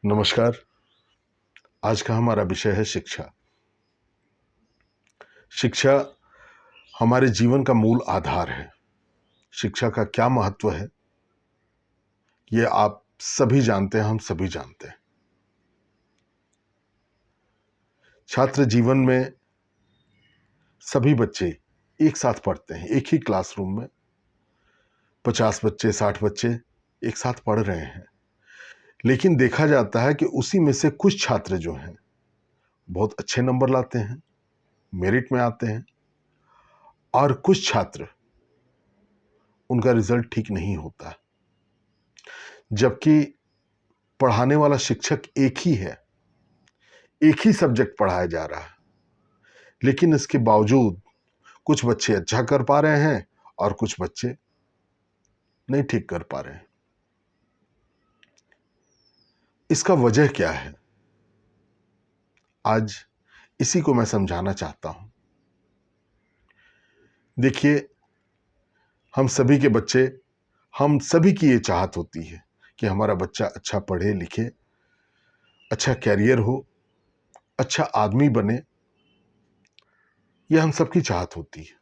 नमस्कार। आज का हमारा विषय है शिक्षा। शिक्षा हमारे जीवन का मूल आधार है। शिक्षा का क्या महत्व है ये आप सभी जानते हैं, हम सभी जानते हैं। छात्र जीवन में सभी बच्चे एक साथ पढ़ते हैं, एक ही क्लासरूम में 50 बच्चे 60 बच्चे एक साथ पढ़ रहे हैं। लेकिन देखा जाता है कि उसी में से कुछ छात्र जो हैं बहुत अच्छे नंबर लाते हैं, मेरिट में आते हैं, और कुछ छात्र उनका रिजल्ट ठीक नहीं होता। जबकि पढ़ाने वाला शिक्षक एक ही है, एक ही सब्जेक्ट पढ़ाया जा रहा है, लेकिन इसके बावजूद कुछ बच्चे अच्छा कर पा रहे हैं और कुछ बच्चे नहीं ठीक कर पा रहे हैं। इसका वजह क्या है? आज इसी को मैं समझाना चाहता हूं। देखिए, हम सभी के बच्चे, हम सभी की ये चाहत होती है कि हमारा बच्चा अच्छा पढ़े लिखे, अच्छा कैरियर हो, अच्छा आदमी बने। यह हम सबकी चाहत होती है।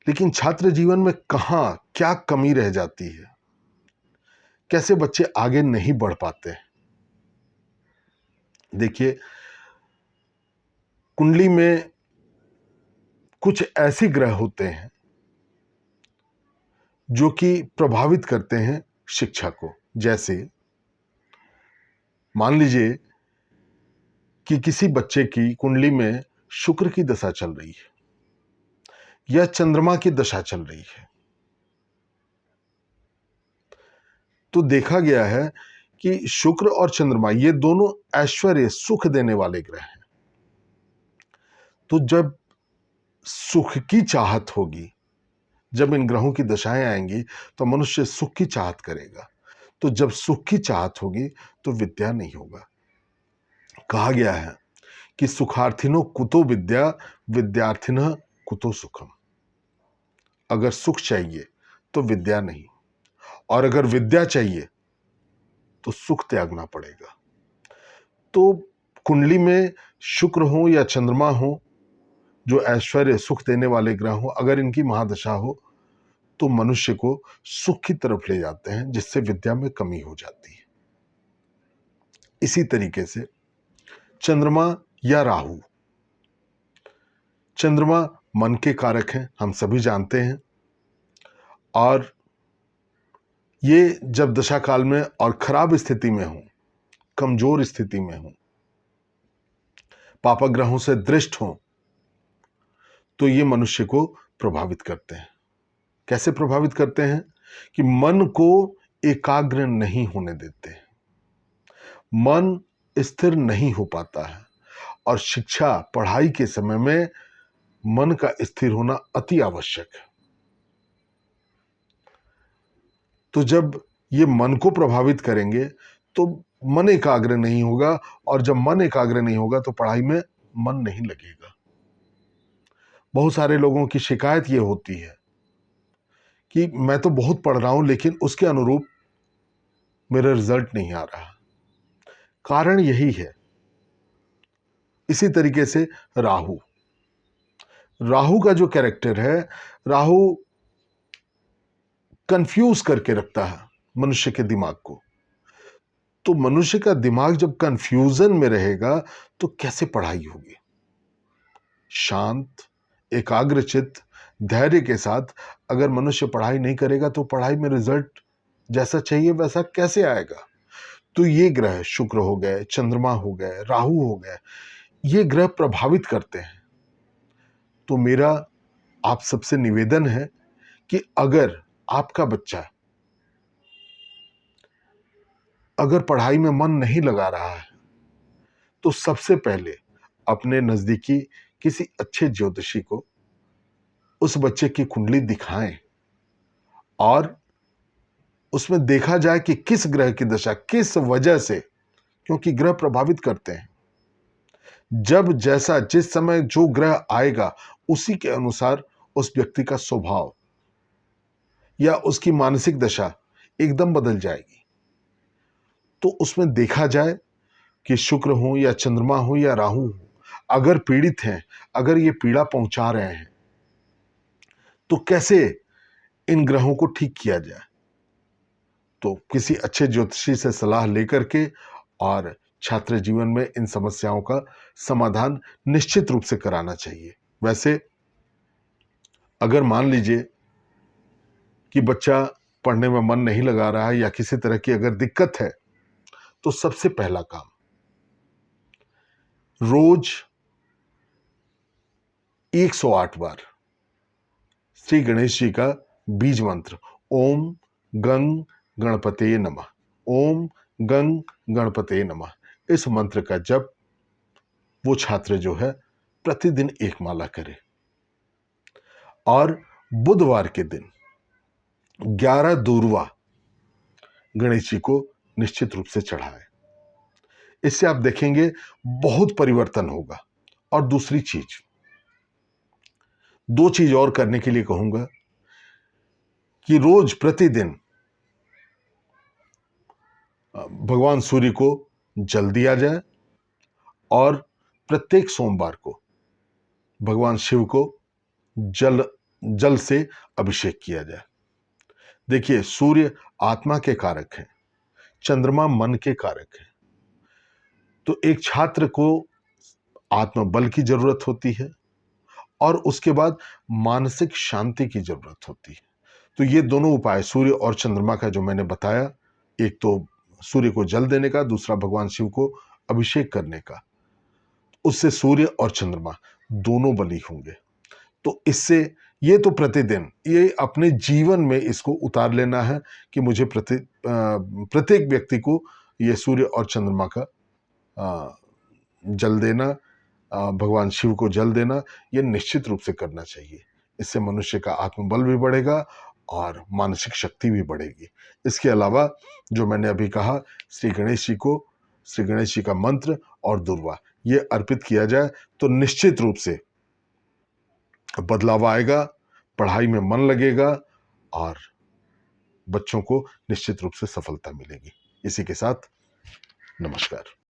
लेकिन छात्र जीवन में कहां क्या कमी रह जाती है? कैसे बच्चे आगे नहीं बढ़ पाते हैं? देखिए, कुंडली में कुछ ऐसे ग्रह होते हैं जो कि प्रभावित करते हैं शिक्षा को। जैसे मान लीजिए कि किसी बच्चे की कुंडली में शुक्र की दशा चल रही है या चंद्रमा की दशा चल रही है, तो देखा गया है कि शुक्र और चंद्रमा ये दोनों ऐश्वर्य सुख देने वाले ग्रह हैं। तो जब सुख की चाहत होगी, जब इन ग्रहों की दशाएं आएंगी तो मनुष्य सुख की चाहत करेगा। तो जब सुख की चाहत होगी तो विद्या नहीं होगा। कहा गया है कि सुखार्थिनो कुतो विद्या, विद्यार्थिनः कुतो सुखम। अगर सुख चाहिए तो विद्या नहीं, और अगर विद्या चाहिए तो सुख त्यागना पड़ेगा। तो कुंडली में शुक्र हो या चंद्रमा हो, जो ऐश्वर्य सुख देने वाले ग्रह हो, अगर इनकी महादशा हो तो मनुष्य को सुख की तरफ ले जाते हैं, जिससे विद्या में कमी हो जाती है। इसी तरीके से चंद्रमा या राहु, चंद्रमा मन के कारक हैं, हम सभी जानते हैं। और ये जब दशा काल में और खराब स्थिति में हो, कमजोर स्थिति में हो, पापा ग्रहों से दृष्ट हो, तो ये मनुष्य को प्रभावित करते हैं। कैसे प्रभावित करते हैं? कि मन को एकाग्र नहीं होने देते हैं, मन स्थिर नहीं हो पाता है। और शिक्षा पढ़ाई के समय में मन का स्थिर होना अति आवश्यक है। तो जब ये मन को प्रभावित करेंगे तो मन एकाग्र नहीं होगा, और जब मन एकाग्र नहीं होगा तो पढ़ाई में मन नहीं लगेगा। बहुत सारे लोगों की शिकायत ये होती है कि मैं तो बहुत पढ़ रहा हूं लेकिन उसके अनुरूप मेरा रिजल्ट नहीं आ रहा। कारण यही है। इसी तरीके से राहु, राहु का जो कैरेक्टर है, राहु कंफ्यूज करके रखता है मनुष्य के दिमाग को। तो मनुष्य का दिमाग जब कंफ्यूजन में रहेगा तो कैसे पढ़ाई होगी? शांत, एकाग्रचित्त, धैर्य के साथ अगर मनुष्य पढ़ाई नहीं करेगा तो पढ़ाई में रिजल्ट जैसा चाहिए वैसा कैसे आएगा? तो ये ग्रह शुक्र हो गए, चंद्रमा हो गए, राहु हो गए, ये ग्रह प्रभावित करते हैं। तो मेरा आप सबसे निवेदन है कि अगर आपका बच्चा अगर पढ़ाई में मन नहीं लगा रहा है तो सबसे पहले अपने नजदीकी किसी अच्छे ज्योतिषी को उस बच्चे की कुंडली दिखाएं, और उसमें देखा जाए कि किस ग्रह की दशा किस वजह से, क्योंकि ग्रह प्रभावित करते हैं। जब जैसा जिस समय जो ग्रह आएगा उसी के अनुसार उस व्यक्ति का स्वभाव या उसकी मानसिक दशा एकदम बदल जाएगी। तो उसमें देखा जाए कि शुक्र हो या चंद्रमा हो या राहु हो, अगर पीड़ित हैं, अगर ये पीड़ा पहुंचा रहे हैं, तो कैसे इन ग्रहों को ठीक किया जाए। तो किसी अच्छे ज्योतिषी से सलाह लेकर के और छात्र जीवन में इन समस्याओं का समाधान निश्चित रूप से कराना चाहिए। वैसे अगर मान लीजिए कि बच्चा पढ़ने में मन नहीं लगा रहा है या किसी तरह की अगर दिक्कत है, तो सबसे पहला काम, रोज 108 बार श्री गणेश जी का बीज मंत्र ओम गंग गणपते नमः, ओम गंग गणपते नमः, इस मंत्र का जप वो छात्र जो है प्रतिदिन एक माला करे और बुधवार के दिन 11 दूर्वा गणेश जी को निश्चित रूप से चढ़ाए। इससे आप देखेंगे बहुत परिवर्तन होगा। और दूसरी चीज, 2 चीज और करने के लिए कहूंगा कि रोज प्रतिदिन भगवान सूर्य को जल दिया जाए और प्रत्येक सोमवार को भगवान शिव को जल से अभिषेक किया जाए। देखिए, सूर्य आत्मा के कारक हैं, चंद्रमा मन के कारक हैं। तो एक छात्र को आत्मबल की जरूरत होती है और उसके बाद मानसिक शांति की जरूरत होती है। तो ये दोनों उपाय सूर्य और चंद्रमा का जो मैंने बताया, एक तो सूर्य को जल देने का, दूसरा भगवान शिव को अभिषेक करने का, उससे सूर्य और चंद्रमा दोनों बली होंगे। तो इससे ये तो प्रतिदिन ये अपने जीवन में इसको उतार लेना है कि मुझे प्रत्येक व्यक्ति को ये सूर्य और चंद्रमा का जल देना, भगवान शिव को जल देना, ये निश्चित रूप से करना चाहिए। इससे मनुष्य का आत्मबल भी बढ़ेगा और मानसिक शक्ति भी बढ़ेगी। इसके अलावा जो मैंने अभी कहा, श्री गणेश जी का मंत्र और दुर्वा ये अर्पित किया जाए तो निश्चित रूप से बदलाव आएगा, पढ़ाई में मन लगेगा और बच्चों को निश्चित रूप से सफलता मिलेगी। इसी के साथ नमस्कार।